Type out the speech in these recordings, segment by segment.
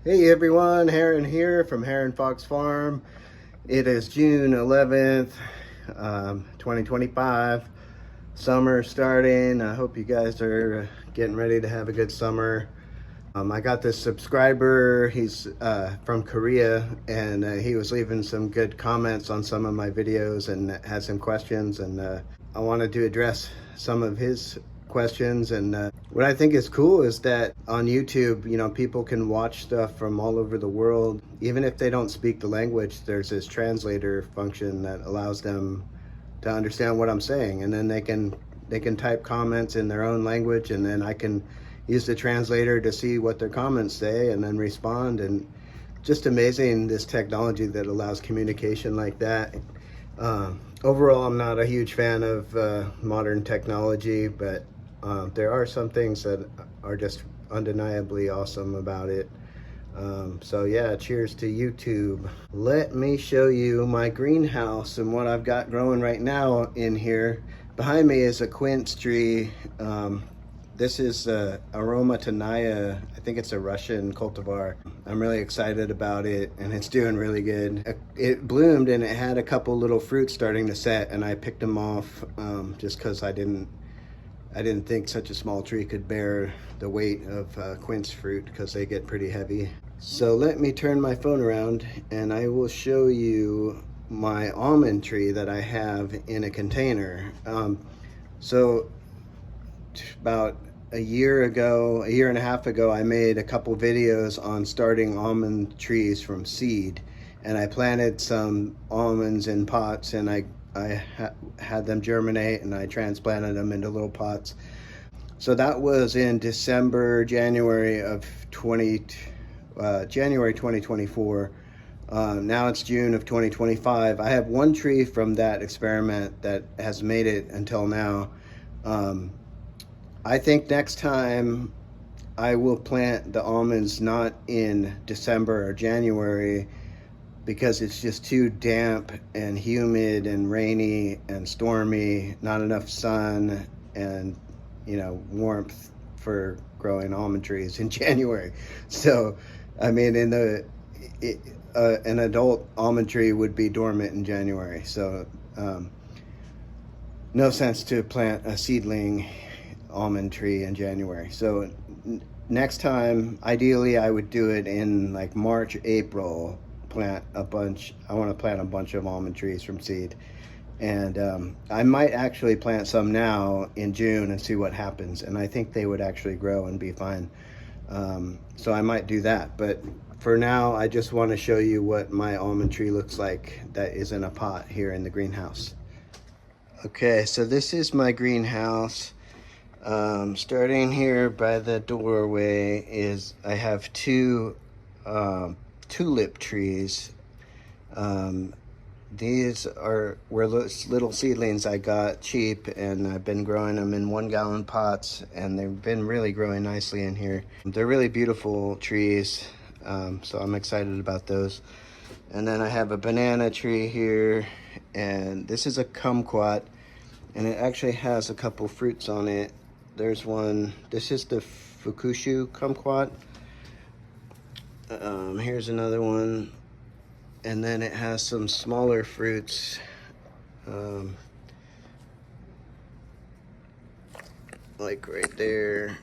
Hey everyone, Heron here from Heron Fox Farm. It is June 11th, 2025. Summer starting. I hope you guys are getting ready to have a good summer. I got this subscriber, he's from Korea, and he was leaving some good comments on some of my videos and had some questions, and I wanted to address some of his questions. And what I think is cool is that on YouTube, people can watch stuff from all over the world. Even if they don't speak the language, there's this translator function that allows them to understand what I'm saying, and then they can type comments in their own language, and then I can use the translator to see what their comments say and then respond. And just amazing, this technology that allows communication like that. Overall, I'm not a huge fan of modern technology, but there are some things that are just undeniably awesome about it. So yeah, cheers to YouTube. Let me show you my greenhouse and what I've got growing right now in here. Behind me is a quince tree. This is Aroma Tanaya. I think it's a Russian cultivar. I'm really excited about it, and it's doing really good. It bloomed and it had a couple little fruits starting to set, and I picked them off just because I didn't think such a small tree could bear the weight of quince fruit, because they get pretty heavy. So let me turn my phone around and I will show you my almond tree that I have in a container. So about a year and a half ago, I made a couple videos on starting almond trees from seed, and I planted some almonds in pots, and I had them germinate, and I transplanted them into little pots. So that was in January 2024. Now it's June of 2025. I have one tree from that experiment that has made it until now. I think next time I will plant the almonds not in December or January, because it's just too damp and humid and rainy and stormy, not enough sun and warmth for growing almond trees in January. So I mean, an adult almond tree would be dormant in January. So no sense to plant a seedling almond tree in January. So next time, ideally I would do it in like March, April. I want to plant a bunch of almond trees from seed, and I might actually plant some now in June and see what happens, and I think they would actually grow and be fine. So I might do that, but for now I just want to show you what my almond tree looks like that is in a pot here in the greenhouse. Okay, so this is my greenhouse. Starting here by the doorway is I have two tulip trees. These were little seedlings I got cheap, and I've been growing them in 1-gallon pots, and they've been really growing nicely in here. They're really beautiful trees, so I'm excited about those. And then I have a banana tree here, and this is a kumquat, and it actually has a couple fruits on it. There's one. This is the Fukushu kumquat. Here's another one, and then it has some smaller fruits. Like right there.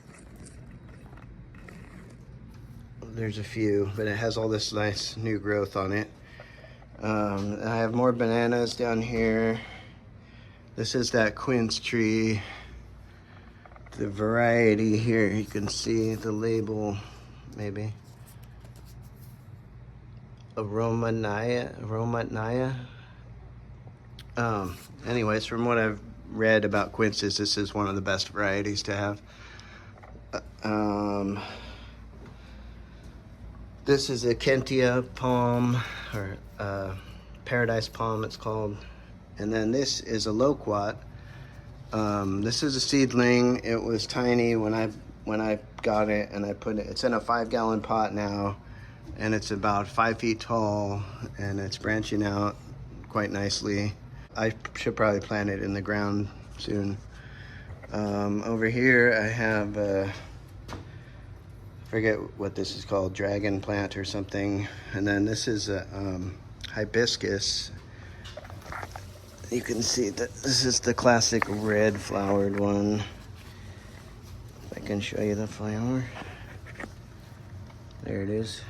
There's a few, but it has all this nice new growth on it. And I have more bananas down here. This is that quince tree. The variety here, you can see the label, maybe. Aroma Tanaya. Anyways, from what I've read about quinces, this is one of the best varieties to have. This is a Kentia palm, or paradise palm it's called. And then this is a loquat. This is a seedling. It was tiny when I got it, and I put it. It's in a 5-gallon pot now, and it's about 5 feet tall, and it's branching out quite nicely. I should probably plant it in the ground soon. Over here I have forget what this is called, dragon plant or something. And then this is a hibiscus. You can see that this is the classic red flowered one. If I can show you the flower. There it is.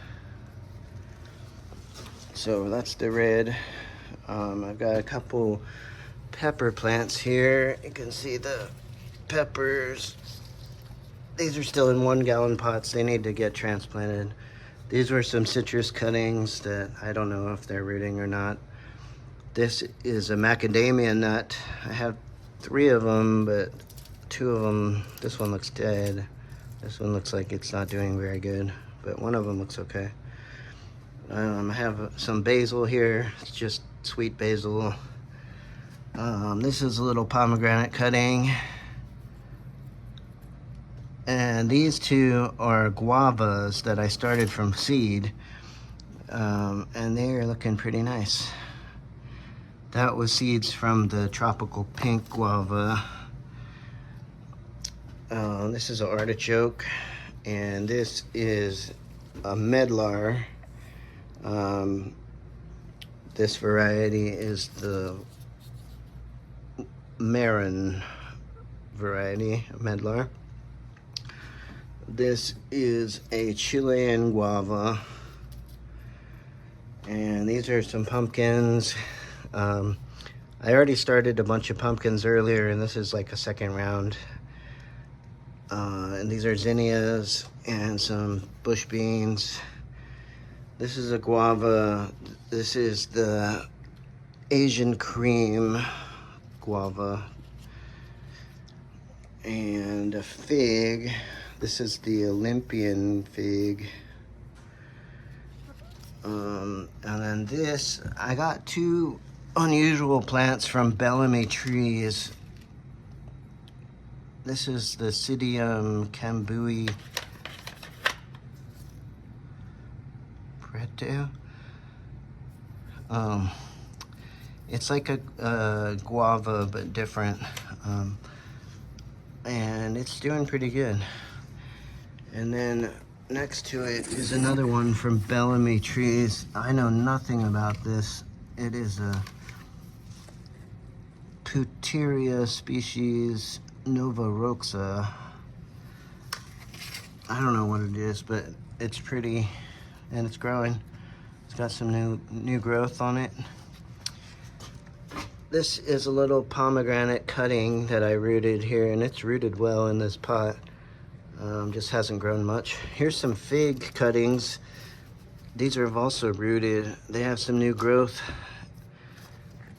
So that's the red. I've got a couple pepper plants here. You can see the peppers. These are still in 1-gallon pots. They need to get transplanted. These were some citrus cuttings that I don't know if they're rooting or not. This is a macadamia nut. I have 3 of them, but 2 of them, this one looks dead. This one looks like it's not doing very good, but one of them looks okay. I have some basil here. It's just sweet basil. This is a little pomegranate cutting. And these 2 are guavas that I started from seed. And they are looking pretty nice. That was seeds from the tropical pink guava. This is an artichoke. And this is a medlar. This variety is the Marin variety, medlar. This is a Chilean guava. And these are some pumpkins. I already started a bunch of pumpkins earlier, and this is like a second round. And these are zinnias and some bush beans. This is a guava. This is the Asian cream guava. And a fig. This is the Olympian fig. And then this, I got 2 unusual plants from Bellamy trees. This is the Psidium cambui preto. It's like a guava but different, and it's doing pretty good. And then next to it is another one from Bellamy trees. I know nothing about this. It is a Puteria species Nova Roxa. I don't know what it is, but it's pretty and it's growing. It's got some new growth on it. This is a little pomegranate cutting that I rooted here, and it's rooted well in this pot. Just hasn't grown much. Here's some fig cuttings. These are also rooted. They have some new growth.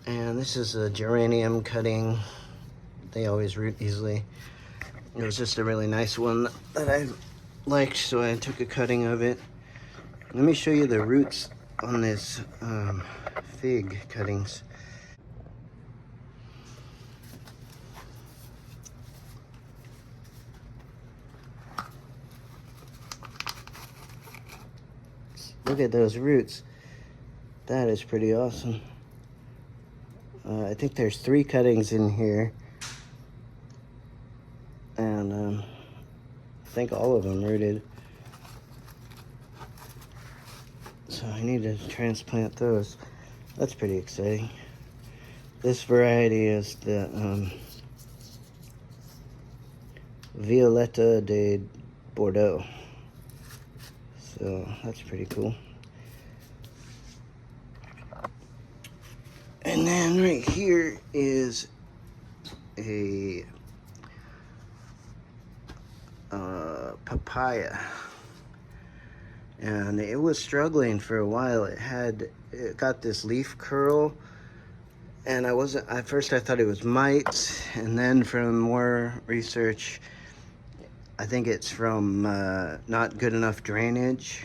And this is a geranium cutting. They always root easily. It was just a really nice one that I liked, so I took a cutting of it. Let me show you the roots on this fig cuttings. Look at those roots. That is pretty awesome. I think there's 3 cuttings in here. And I think all of them rooted. So I need to transplant those. That's pretty exciting. This variety is the Violetta de Bordeaux. So that's pretty cool. And then right here is a papaya. And it was struggling for a while. It got this leaf curl, and at first I thought it was mites, and then from more research, I think it's from not good enough drainage.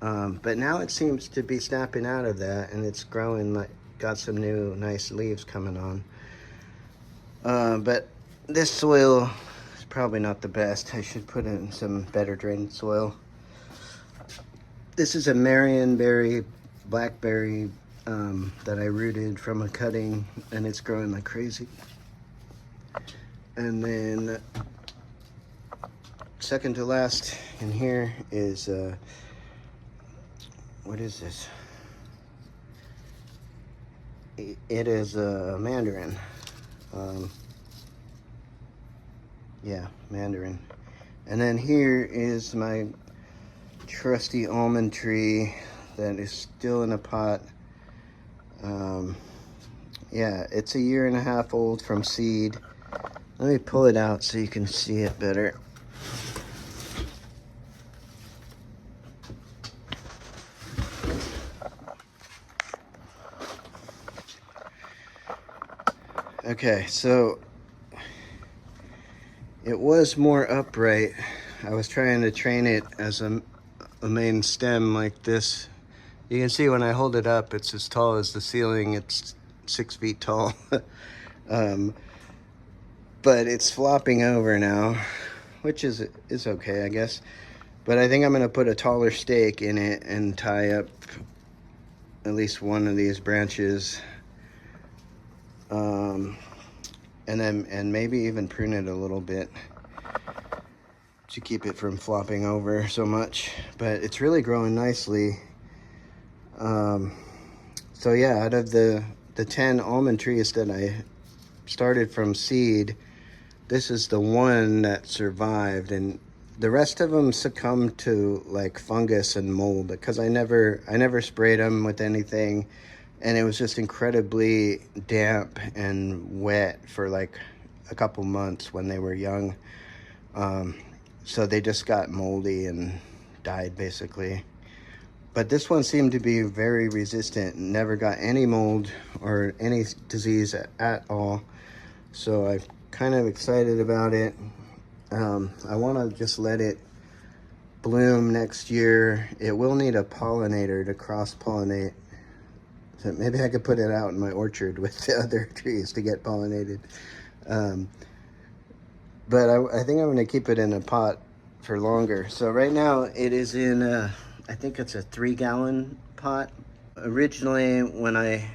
But now it seems to be snapping out of that, and it's growing, got some new nice leaves coming on. But this soil is probably not the best. I should put in some better drained soil. This is a Marionberry blackberry that I rooted from a cutting, and it's growing like crazy. And then second to last in here is, what is this? It is a mandarin. Yeah, mandarin. And then here is my trusty almond tree that is still in a pot. Yeah, it's 1.5 years old from seed. Let me pull it out so you can see it better. Okay, so it was more upright. I was trying to train it as a main stem like this. You can see when I hold it up, it's as tall as the ceiling. It's 6 feet tall. But it's flopping over now, which is okay, I guess. But I think I'm gonna put a taller stake in it and tie up at least one of these branches. And maybe even prune it a little bit to keep it from flopping over so much. But it's really growing nicely. So yeah, out of the 10 almond trees that I started from seed, this is the one that survived, and the rest of them succumbed to like fungus and mold because I never sprayed them with anything, and it was just incredibly damp and wet for like a couple months when they were young. So they just got moldy and died basically. But this one seemed to be very resistant, never got any mold or any disease at all. So I'm kind of excited about it. I want to just let it bloom next year. It will need a pollinator to cross-pollinate. So maybe I could put it out in my orchard with the other trees to get pollinated. But I think I'm going to keep it in a pot for longer. So right now it is in, I think it's a 3-gallon pot. Originally, when I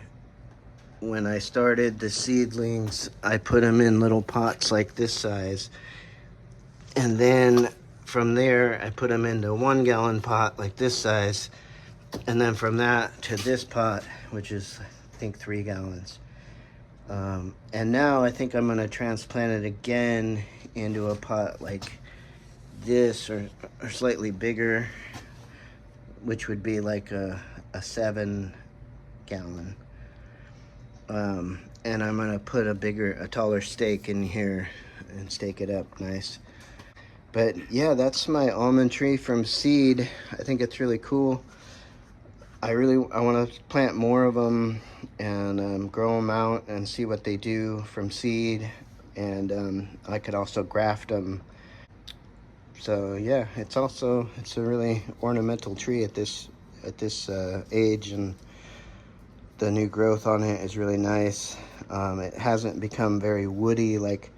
started the seedlings, I put them in little pots like this size. And then from there, I put them into a 1-gallon pot like this size. And then from that to this pot, which is, I think, 3 gallons. And now I think I'm gonna transplant it again into a pot like this or slightly bigger, which would be like a 7-gallon. And I'm gonna put a taller stake in here and stake it up nice. But yeah, that's my almond tree from seed. I think it's really cool. I want to plant more of them and grow them out and see what they do from seed. And I could also graft them. So yeah, it's a really ornamental tree at this age, and the new growth on it is really nice. It hasn't become very woody like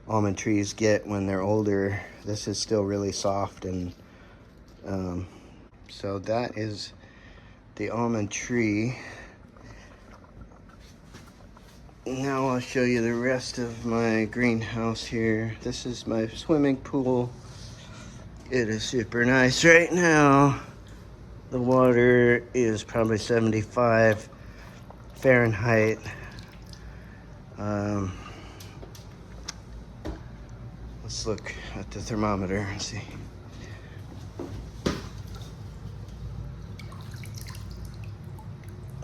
almond trees get when they're older. This is still really soft, and so that is the almond tree. Now I'll show you the rest of my greenhouse here. This is my swimming pool. It is super nice right now. The water is probably 75 Fahrenheit. Let's look at the thermometer and see.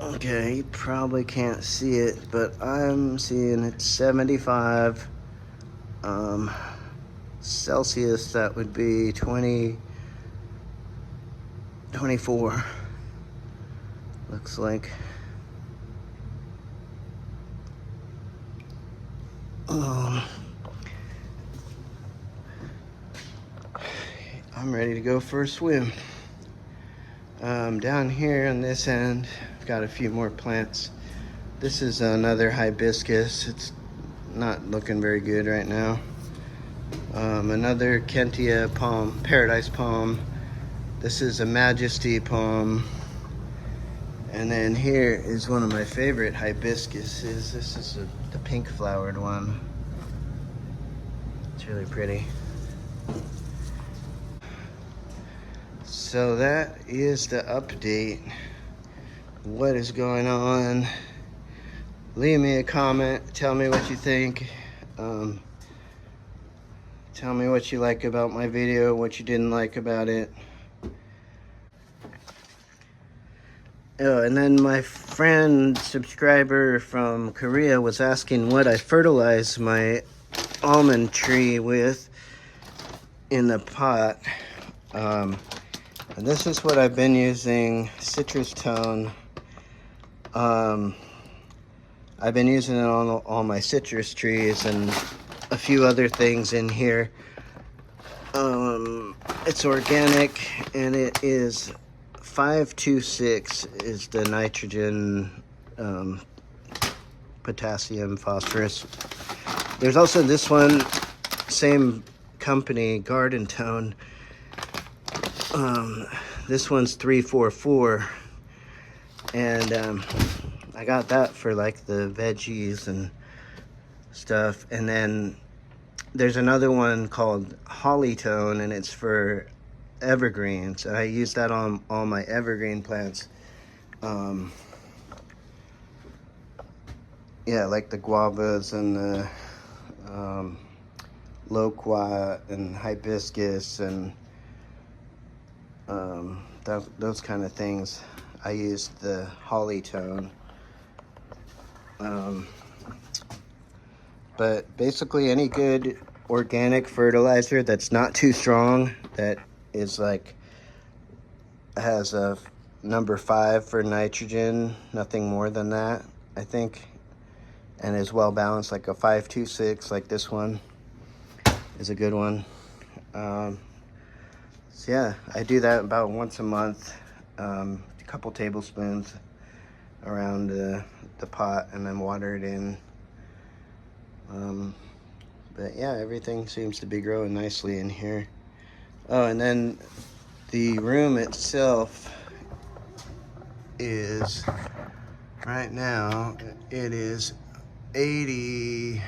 Okay, you probably can't see it, but I'm seeing it 75 Celsius. That would be 24, looks like. I'm ready to go for a swim. Down here on this end, I've got a few more plants. This is another hibiscus. It's not looking very good right now. Another Kentia palm, paradise palm. This is a majesty palm. And then here is one of my favorite hibiscuses. This is the pink flowered one. It's really pretty. So that is the update. What is going on? Leave me a comment. Tell me what you think. Tell me what you like about my video, what you didn't like about it. Oh, and then my friend, subscriber from Korea, was asking what I fertilize my almond tree with in the pot. And this is what I've been using, citrus tone. I've been using it on all my citrus trees and a few other things in here. It's organic, and it is 526 is the nitrogen, potassium, phosphorus. There's also this one, same company, Garden Tone. This one's 344, and I got that for like the veggies and stuff. And then there's another one called Holly Tone, and it's for evergreens. I use that on all my evergreen plants. Yeah, like the guavas and the loquat and hibiscus and those kind of things. I use the Holly Tone. But basically any good organic fertilizer that's not too strong, that is like, has a number 5 for nitrogen, nothing more than that, I think, and is well balanced, like a 526 like this one is a good one. So yeah, I do that about once a month, a couple tablespoons around the pot, and then water it in. But yeah, everything seems to be growing nicely in here. Oh, and then the room itself is, right now, it is 80,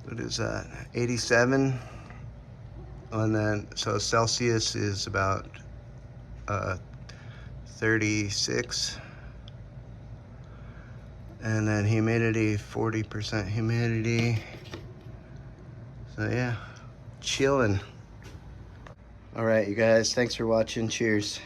what is that, 87? And then, so Celsius is about 36. And then humidity, 40% humidity. So yeah, chilling. All right, you guys, thanks for watching. Cheers.